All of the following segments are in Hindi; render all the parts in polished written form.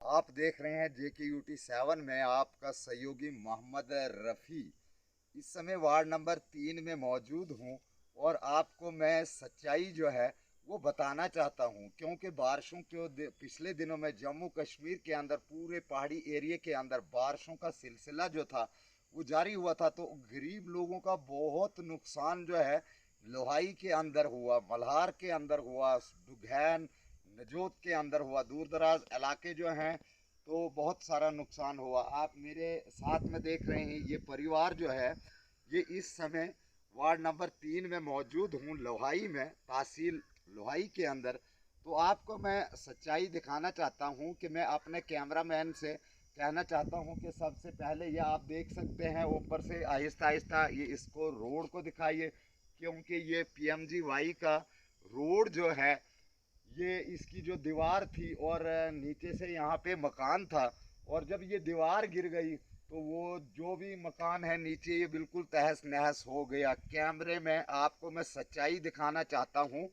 आप देख रहे हैं JKUT 7 में आपका सहयोगी मोहम्मद रफ़ी। इस समय वार्ड नंबर 3 में मौजूद हूं और आपको मैं सच्चाई जो है वो बताना चाहता हूं, क्योंकि बारिशों के पिछले दिनों में जम्मू कश्मीर के अंदर पूरे पहाड़ी एरिया के अंदर बारिशों का सिलसिला जो था वो जारी हुआ था। तो गरीब लोगों का बहुत नुकसान जो है लोहाई के अंदर हुआ, मल्हार के अंदर हुआ, दुगैन नजोत के अंदर हुआ, दूर दराज इलाके जो हैं तो बहुत सारा नुकसान हुआ। आप मेरे साथ में देख रहे हैं ये परिवार जो है ये इस समय वार्ड नंबर 3 में मौजूद हूँ, लोहाई में, तहसील लोहाई के अंदर। तो आपको मैं सच्चाई दिखाना चाहता हूँ कि मैं अपने कैमरामैन से कहना चाहता हूँ कि सबसे पहले ये आप देख सकते हैं ऊपर से आहिस्ता आहिस्ता ये इसको रोड को दिखाइए, क्योंकि ये PMGY का रोड जो है ये इसकी जो दीवार थी और नीचे से यहाँ पे मकान था, और जब ये दीवार गिर गई तो वो जो भी मकान है नीचे ये बिल्कुल तहस नहस हो गया। कैमरे में आपको मैं सच्चाई दिखाना चाहता हूँ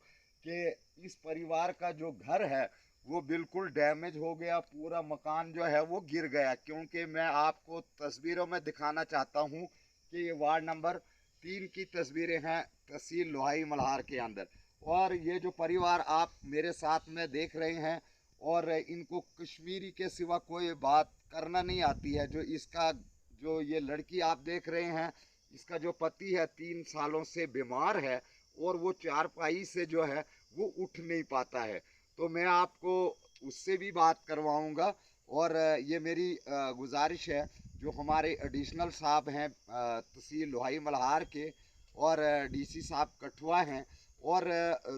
कि इस परिवार का जो घर है वो बिल्कुल डैमेज हो गया, पूरा मकान जो है वो गिर गया। क्योंकि मैं आपको तस्वीरों में दिखाना चाहता हूँ कि ये वार्ड नंबर 3 की तस्वीरें हैं, तहसील लोहाई मल्हार के अंदर। और ये जो परिवार आप मेरे साथ में देख रहे हैं और इनको कश्मीरी के सिवा कोई बात करना नहीं आती है। जो इसका जो ये लड़की आप देख रहे हैं, इसका जो पति है 3 सालों से बीमार है और वो चारपाई से जो है वो उठ नहीं पाता है। तो मैं आपको उससे भी बात करवाऊंगा। और ये मेरी गुजारिश है जो हमारे एडिशनल साहब हैं तहसील लोहाई मल्हार के और DC साहब कठुआ हैं, और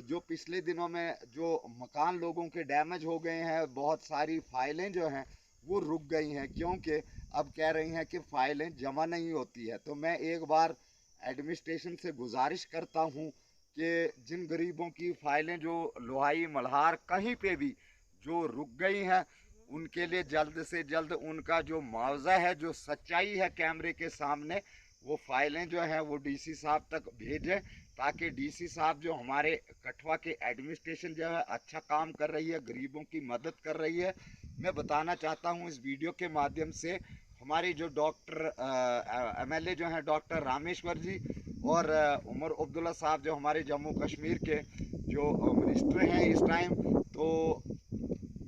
जो पिछले दिनों में जो मकान लोगों के डैमेज हो गए हैं, बहुत सारी फाइलें जो हैं वो रुक गई हैं, क्योंकि अब कह रही हैं कि फाइलें जमा नहीं होती है। तो मैं एक बार एडमिनिस्ट्रेशन से गुजारिश करता हूं कि जिन गरीबों की फाइलें जो लोहाई मल्हार कहीं पे भी जो रुक गई हैं उनके लिए जल्द से जल्द उनका जो मुआवजा है, जो सच्चाई है कैमरे के सामने, वो फाइलें जो हैं वो DC साहब तक भेजें, ताकि DC साहब जो हमारे कठुआ के एडमिनिस्ट्रेशन जो है अच्छा काम कर रही है, गरीबों की मदद कर रही है। मैं बताना चाहता हूँ इस वीडियो के माध्यम से हमारी जो डॉक्टर MLA जो हैं डॉक्टर रामेश्वर जी और उमर अब्दुल्ला साहब जो हमारे जम्मू कश्मीर के जो मिनिस्टर हैं इस टाइम, तो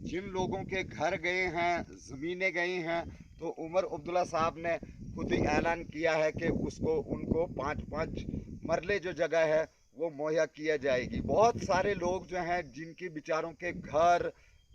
जिन लोगों के घर गए हैं, ज़मीनें गई हैं, तो उमर अब्दुल्ला साहब ने खुद ही ऐलान किया है कि उसको उनको 5-5 मरले जो जगह है वो मुहैया किया जाएगी। बहुत सारे लोग जो हैं जिनकी बेचारों के घर,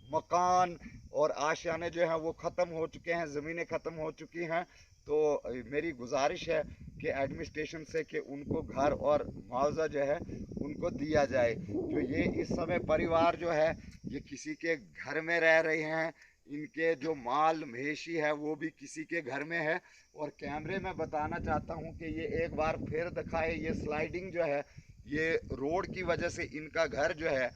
मकान और आशियाने जो हैं वो ख़त्म हो चुके हैं, ज़मीनें ख़त्म हो चुकी हैं। तो मेरी गुजारिश है कि एडमिनिस्ट्रेशन से कि उनको घर और मुआवजा जो है उनको दिया जाए। जो ये इस समय परिवार जो है ये किसी के घर में रह रहे हैं, इनके जो माल मवेशी है वो भी किसी के घर में है। और कैमरे में बताना चाहता हूँ कि ये एक बार फिर दिखाए, ये स्लाइडिंग जो है ये रोड की वजह से इनका घर जो है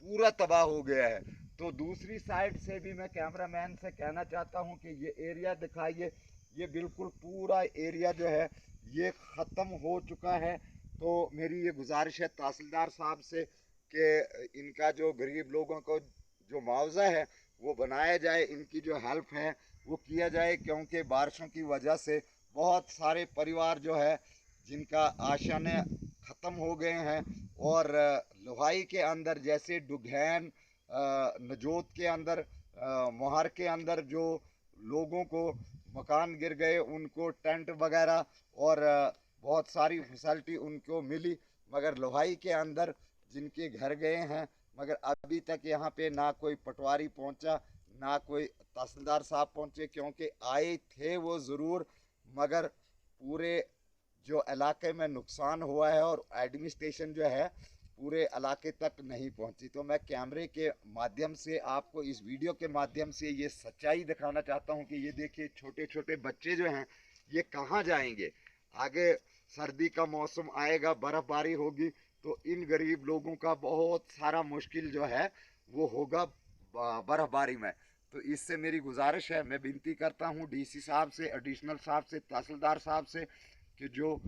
पूरा तबाह हो गया है। तो दूसरी साइड से भी मैं कैमरामैन से कहना चाहता हूँ कि ये एरिया दिखाइए, ये बिल्कुल पूरा एरिया जो है ये ख़त्म हो चुका है। तो मेरी ये गुजारिश है तहसीलदार साहब से कि इनका जो गरीब लोगों को जो मुआवजा है वो बनाया जाए, इनकी जो हेल्प है वो किया जाए, क्योंकि बारिशों की वजह से बहुत सारे परिवार जो है जिनका आशाने ख़त्म हो गए हैं। और लोहाई के अंदर जैसे डुगैन, नजोत के अंदर, मोहर के अंदर जो लोगों को मकान गिर गए उनको टेंट वगैरह और बहुत सारी फैसिलिटी उनको मिली, मगर लोहाई के अंदर जिनके घर गए हैं मगर अभी तक यहाँ पे ना कोई पटवारी पहुँचा, ना कोई तहसीलदार साहब पहुँचे, क्योंकि आए थे वो ज़रूर, मगर पूरे जो इलाके में नुकसान हुआ है और एडमिनिस्ट्रेशन जो है पूरे इलाके तक नहीं पहुंची। तो मैं कैमरे के माध्यम से आपको इस वीडियो के माध्यम से ये सच्चाई दिखाना चाहता हूं कि ये देखिए छोटे छोटे बच्चे जो हैं ये कहाँ जाएंगे। आगे सर्दी का मौसम आएगा, बर्फबारी होगी, तो इन गरीब लोगों का बहुत सारा मुश्किल जो है वो होगा बर्फबारी में। तो इससे मेरी गुजारिश है, मैं विनती करता हूँ DC साहब से, एडिशनल साहब से, तहसीलदार साहब से कि जो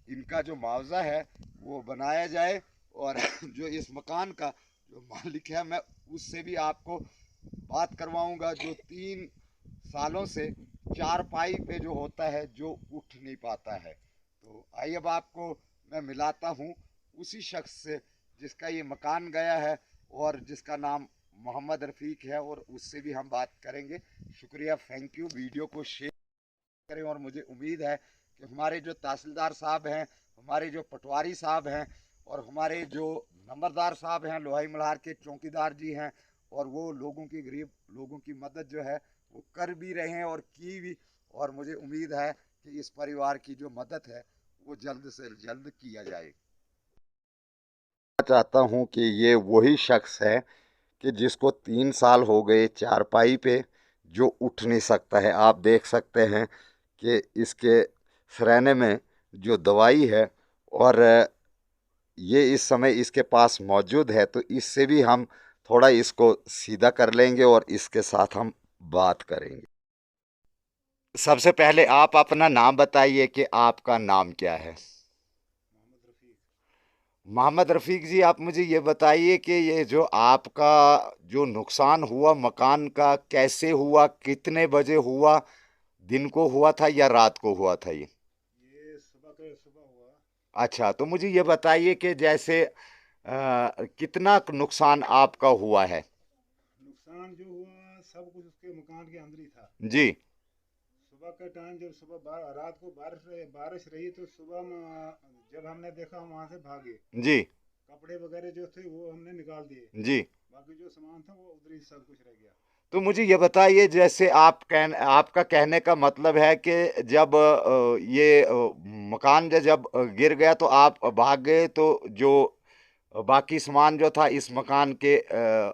इनका जो मुआवजा है वो बनाया जाए। और जो इस मकान का जो मालिक है मैं उससे भी आपको बात करवाऊंगा जो 3 सालों से चारपाई पे जो होता है, जो उठ नहीं पाता है। तो आइए अब आपको मैं मिलाता हूँ उसी शख्स से जिसका ये मकान गया है और जिसका नाम मोहम्मद रफ़ीक है, और उससे भी हम बात करेंगे। शुक्रिया, थैंक यू। वीडियो को शेयर करें, और मुझे उम्मीद है कि हमारे जो तहसीलदार साहब हैं, हमारे जो पटवारी साहब हैं, और हमारे जो नंबरदार साहब हैं, लोहाई मल्हार के चौकीदार जी हैं, और वो लोगों की, गरीब लोगों की मदद जो है वो कर भी रहे हैं और की भी। और मुझे उम्मीद है कि इस परिवार की जो मदद है वो जल्द से जल्द किया जाए। चाहता हूँ कि ये वही शख्स है कि जिसको 3 साल हो गए चारपाई पे, जो उठ नहीं सकता है। आप देख सकते हैं कि इसके सरैने में जो दवाई है, और ये इस समय इसके पास मौजूद है, तो इससे भी हम थोड़ा इसको सीधा कर लेंगे और इसके साथ हम बात करेंगे। सबसे पहले आप अपना नाम बताइए कि आपका नाम क्या है। मोहम्मद रफ़ीक जी, आप मुझे ये बताइए कि ये जो आपका जो नुकसान हुआ मकान का, कैसे हुआ, कितने बजे हुआ, दिन को हुआ था या रात को हुआ था ये सुबह हुआ। अच्छा, तो मुझे ये बताइए कि जैसे कितना नुकसान आपका हुआ है। नुकसान जो हुआ सब कुछ उसके मकान के अंदर ही था। जी। सुबह का टाइम जब रात को बारिश रही तो सुबह जब हमने देखा हम वहाँ से भागे। जी। कपड़े वगैरह जो थे वो हमने निकाल दिए। जी। बाकी जो सामान था वो उधर ही सब कुछ रह गया। तो मुझे ये बताइए, जैसे आपका कहने का मतलब है कि जब ये मकान जब गिर गया तो आप भाग गए, तो जो बाकी सामान जो था इस मकान के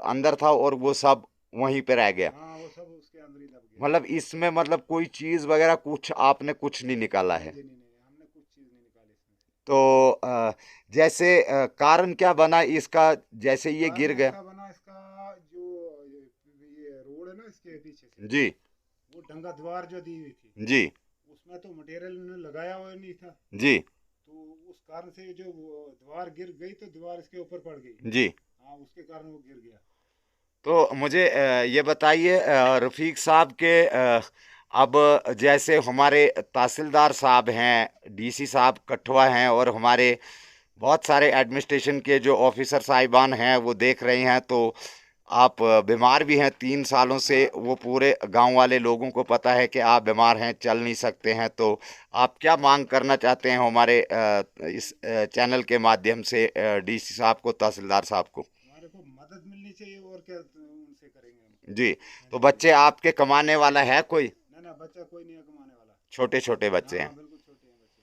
अंदर था और वो सब वहीं पे रह गया। हाँ वो सब उसके अंदर ही दब गया। मतलब इसमें मतलब कोई चीज़ वगैरह कुछ आपने कुछ नहीं निकाला नहीं है। जी, नहीं हमने कुछ चीज़ नहीं निकाली इसमें से। तो जैसे कारण क्या बना इसका, जैसे ये कारण गिर गया। ऐसा बना इसका, जो ये रोड है ना इसके पीछे से, जी। वो डंगा द्वार जो दी हुई थी, जी। उसमें तो मटेरियल ने लगाया हुआ नहीं था। जी। तो उस कारण से जो वो दीवार गिर गई तो दीवार इसके ऊपर पड़ गई। जी। हाँ उसके कारण वो गिर गया। तो मुझे ये बताइए रफ़ीक साहब के अब जैसे हमारे तहसीलदार साहब हैं, डीसी साहब कठुआ हैं, और हमारे बहुत सारे एडमिनिस्ट्रेशन के जो ऑफिसर साहिबान हैं वो देख रहे हैं, तो आप बीमार भी हैं 3 सालों से, हाँ वो पूरे गांव वाले लोगों को पता है कि आप बीमार हैं, चल नहीं सकते हैं। तो आप क्या मांग करना चाहते हैं हमारे इस चैनल के माध्यम से डीसी साहब को, तहसीलदार साहब को। हमारे को मदद मिलनी चाहिए और क्या तो उनसे करेंगे हम। जी। हाँ तो जी, हाँ जी। बच्चे आपके कमाने वाला है कोई? ना ना बच्चा कोई नहीं है कमाने वाला। छोटे छोटे बच्चे हैं। हाँ बिल्कुल छोटे हैं बच्चे।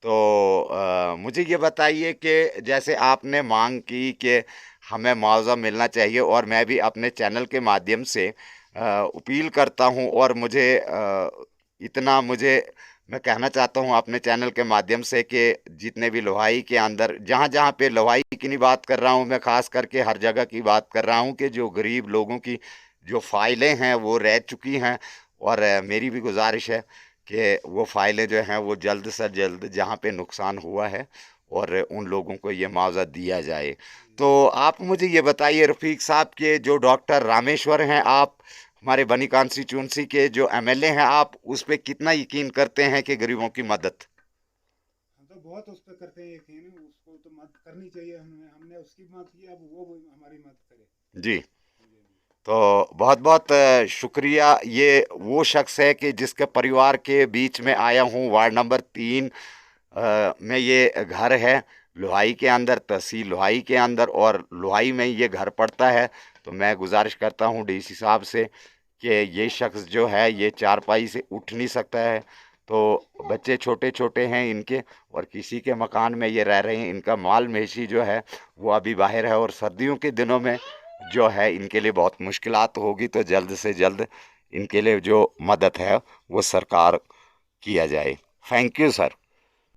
तो मुझे ये बताइए कि जैसे आपने मांग की कि हमें मुआवजा मिलना चाहिए, और मैं भी अपने चैनल के माध्यम से अपील करता हूँ, और मुझे इतना मुझे मैं कहना चाहता हूँ अपने चैनल के माध्यम से कि जितने भी लोहाई के अंदर, जहाँ जहाँ पे लोहाई की नहीं बात कर रहा हूँ मैं, ख़ास करके हर जगह की बात कर रहा हूँ कि जो गरीब लोगों की जो फाइलें हैं वो रह चुकी हैं, और मेरी भी गुजारिश है कि वो फाइलें जो हैं वो जल्द से जल्द जहाँ पे नुकसान हुआ है और उन लोगों को ये मुआवजा दिया जाए। तो आप मुझे ये बताइए रफ़ीक साहब के जो डॉक्टर रामेश्वर हैं, आप हमारे बनी कॉन्स्टिट्यूंसी के जो एमएलए हैं, आप उस पर कितना यकीन करते हैं कि गरीबों की मदद। हम तो बहुत उस पर करते हैं यकीन, उसको तो मदद करनी चाहिए। हमने हमने उसकी मदद की, अब वो भी हमारी मदद करे। जी। हाँ जी, हाँ जी। तो बहुत बहुत शुक्रिया। ये वो शख्स है कि जिसके परिवार के बीच में आया हूँ। वार्ड नंबर 3 में ये घर है, लोहाई के अंदर, तहसील लोहाई के अंदर, और लोहाई में ये घर पड़ता है। तो मैं गुजारिश करता हूँ डीसी साहब से कि ये शख्स जो है ये चारपाई से उठ नहीं सकता है, तो बच्चे छोटे छोटे हैं इनके, और किसी के मकान में ये रह रहे हैं। इनका माल मवेशी जो है वो अभी बाहर है, और सर्दियों के दिनों में जो है इनके लिए बहुत मुश्किलात होगी। तो जल्द से जल्द इनके लिए जो मदद है वो सरकार किया जाए। Thank you sir.